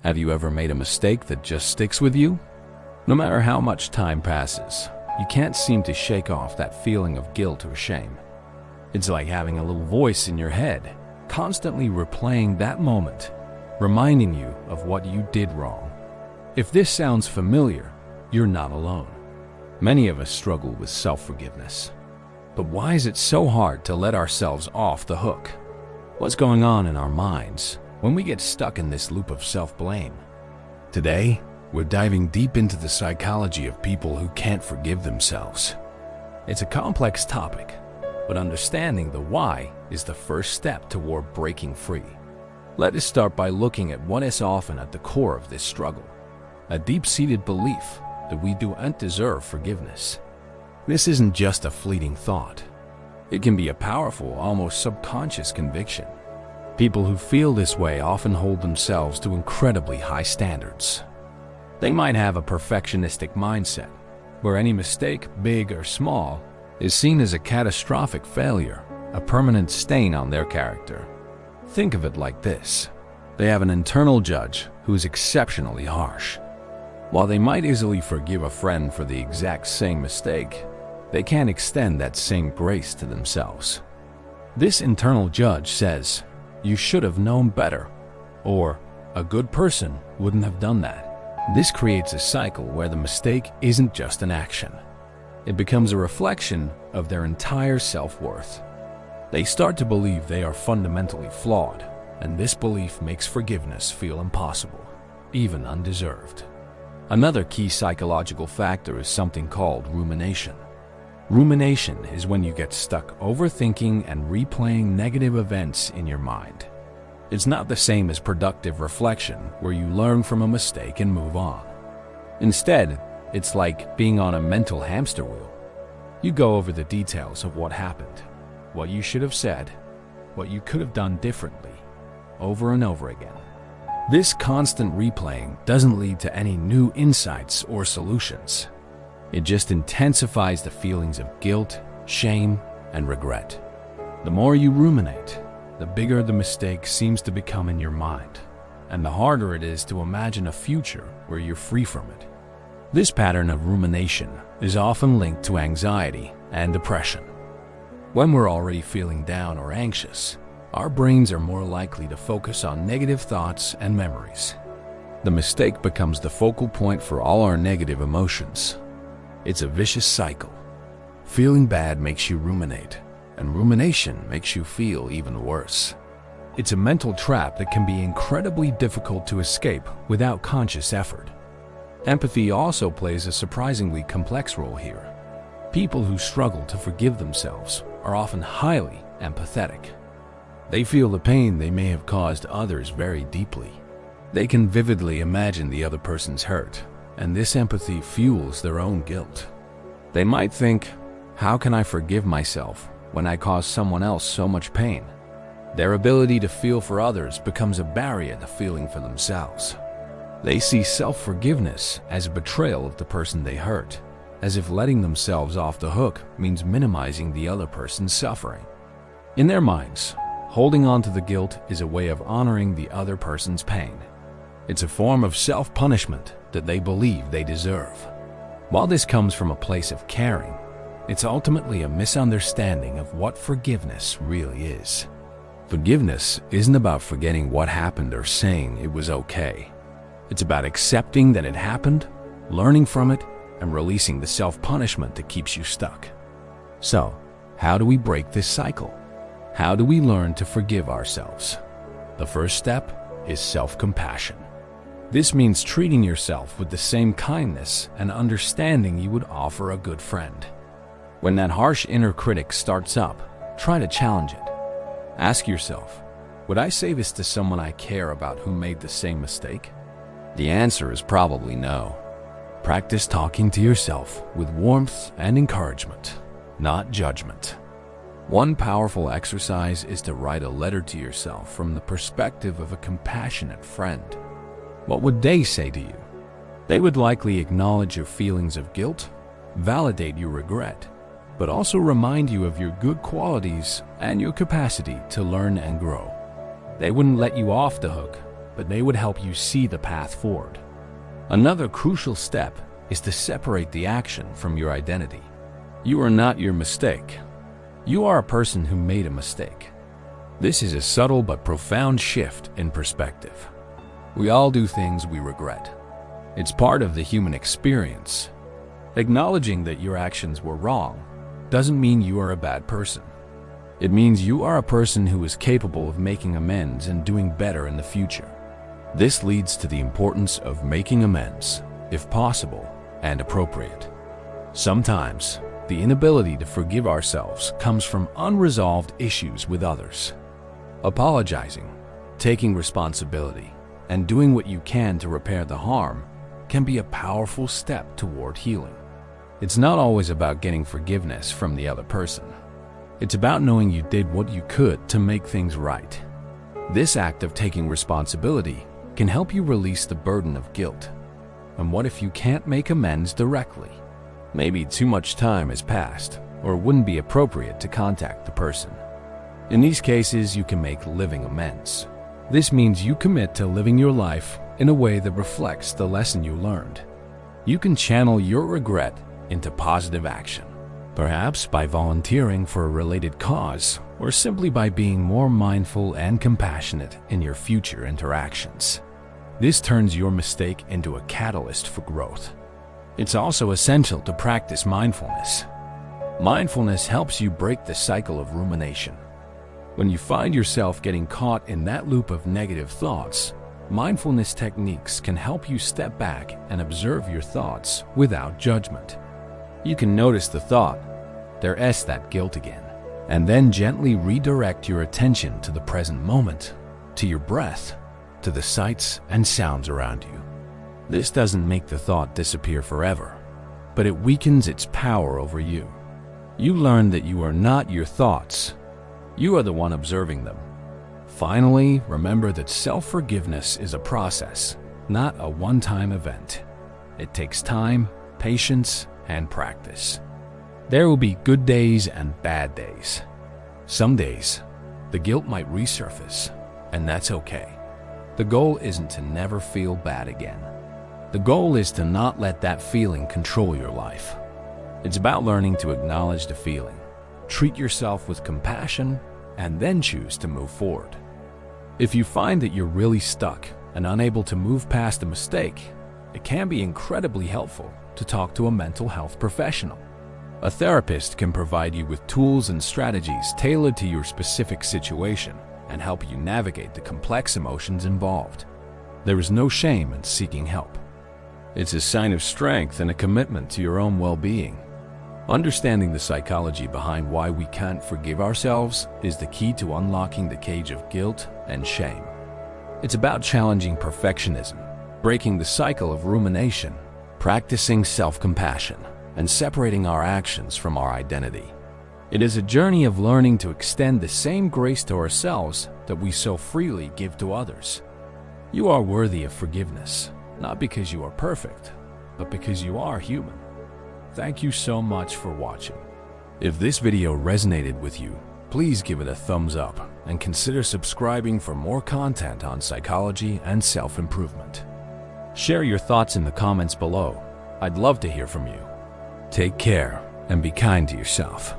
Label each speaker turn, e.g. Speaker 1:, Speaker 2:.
Speaker 1: Have you ever made a mistake that just sticks with you? No matter how much time passes, you can't seem to shake off that feeling of guilt or shame. It's like having a little voice in your head, constantly replaying that moment, reminding you of what you did wrong. If this sounds familiar, you're not alone. Many of us struggle with self-forgiveness. But why is it so hard to let ourselves off the hook? What's going on in our minds when we get stuck in this loop of self-blame? Today, we're diving deep into the psychology of people who can't forgive themselves. It's a complex topic, but understanding the why is the first step toward breaking free. Let us start by looking at what is often at the core of this struggle: a deep-seated belief that we don't deserve forgiveness. This isn't just a fleeting thought. It can be a powerful, almost subconscious conviction. People who feel this way often hold themselves to incredibly high standards. They might have a perfectionistic mindset, where any mistake, big or small, is seen as a catastrophic failure, a permanent stain on their character. Think of it like this: they have an internal judge who is exceptionally harsh. While they might easily forgive a friend for the exact same mistake, they can't extend that same grace to themselves. This internal judge says, "You should have known better," or "A good person wouldn't have done that." This creates a cycle where the mistake isn't just an action. It becomes a reflection of their entire self-worth. They start to believe they are fundamentally flawed, and this belief makes forgiveness feel impossible, even undeserved. Another key psychological factor is something called rumination. Rumination is when you get stuck overthinking and replaying negative events in your mind. It's not the same as productive reflection, where you learn from a mistake and move on. Instead, it's like being on a mental hamster wheel. You go over the details of what happened, what you should have said, what you could have done differently, over and over again. This constant replaying doesn't lead to any new insights or solutions. It just intensifies the feelings of guilt, shame, and regret. The more you ruminate, the bigger the mistake seems to become in your mind, and the harder it is to imagine a future where you're free from it. This pattern of rumination is often linked to anxiety and depression. When we're already feeling down or anxious, our brains are more likely to focus on negative thoughts and memories. The mistake becomes the focal point for all our negative emotions. It's a vicious cycle. Feeling bad makes you ruminate, and rumination makes you feel even worse. It's a mental trap that can be incredibly difficult to escape without conscious effort. Empathy also plays a surprisingly complex role here. People who struggle to forgive themselves are often highly empathetic. They feel the pain they may have caused others very deeply. They can vividly imagine the other person's hurt, and this empathy fuels their own guilt. They might think, "How can I forgive myself when I cause someone else so much pain?" Their ability to feel for others becomes a barrier to feeling for themselves. They see self-forgiveness as a betrayal of the person they hurt, as if letting themselves off the hook means minimizing the other person's suffering. In their minds, holding on to the guilt is a way of honoring the other person's pain. It's a form of self-punishment that they believe they deserve. While this comes from a place of caring, it's ultimately a misunderstanding of what forgiveness really is. Forgiveness isn't about forgetting what happened or saying it was okay. It's about accepting that it happened, learning from it, and releasing the self-punishment that keeps you stuck. So, how do we break this cycle? How do we learn to forgive ourselves? The first step is self-compassion. This means treating yourself with the same kindness and understanding you would offer a good friend. When that harsh inner critic starts up, try to challenge it. Ask yourself, would I say this to someone I care about who made the same mistake? The answer is probably no. Practice talking to yourself with warmth and encouragement, not judgment. One powerful exercise is to write a letter to yourself from the perspective of a compassionate friend. What would they say to you? They would likely acknowledge your feelings of guilt, validate your regret, but also remind you of your good qualities and your capacity to learn and grow. They wouldn't let you off the hook, but but they would help you see the path forward. Another crucial step is to separate the action from your identity. You are not your mistake. You are a person who made a mistake. This is a subtle but profound shift in perspective. We all do things we regret. It's part of the human experience. Acknowledging that your actions were wrong doesn't mean you are a bad person. It means you are a person who is capable of making amends and doing better in the future. This leads to the importance of making amends, if possible and appropriate. Sometimes, the inability to forgive ourselves comes from unresolved issues with others. Apologizing, taking responsibility, and doing what you can to repair the harm can be a powerful step toward healing. It's not always about getting forgiveness from the other person. It's about knowing you did what you could to make things right. This act of taking responsibility can help you release the burden of guilt. And what if you can't make amends directly? Maybe too much time has passed, or it wouldn't be appropriate to contact the person. In these cases, you can make living amends. This means you commit to living your life in a way that reflects the lesson you learned. You can channel your regret into positive action, perhaps by volunteering for a related cause, or simply by being more mindful and compassionate in your future interactions. This turns your mistake into a catalyst for growth. It's also essential to practice mindfulness. Mindfulness helps you break the cycle of rumination. When you find yourself getting caught in that loop of negative thoughts, mindfulness techniques can help you step back and observe your thoughts without judgment. You can notice the thought, "There's that guilt again," and then gently redirect your attention to the present moment, to your breath, to the sights and sounds around you. This doesn't make the thought disappear forever, but it weakens its power over you. You learn that you are not your thoughts. You are the one observing them. Finally, remember that self-forgiveness is a process, not a one-time event. It takes time, patience, and practice. There will be good days and bad days. Some days, the guilt might resurface, and that's okay. The goal isn't to never feel bad again. The goal is to not let that feeling control your life. It's about learning to acknowledge the feeling, treat yourself with compassion, and then choose to move forward. If you find that you're really stuck and unable to move past a mistake, it can be incredibly helpful to talk to a mental health professional. A therapist can provide you with tools and strategies tailored to your specific situation and help you navigate the complex emotions involved. There is no shame in seeking help. It's a sign of strength and a commitment to your own well-being. Understanding the psychology behind why we can't forgive ourselves is the key to unlocking the cage of guilt and shame. It's about challenging perfectionism, breaking the cycle of rumination, practicing self-compassion, and separating our actions from our identity. It is a journey of learning to extend the same grace to ourselves that we so freely give to others. You are worthy of forgiveness, not because you are perfect, but because you are human. Thank you so much for watching. If this video resonated with you, please give it a thumbs up and consider subscribing for more content on psychology and self-improvement. Share your thoughts in the comments below. I'd love to hear from you. Take care and be kind to yourself.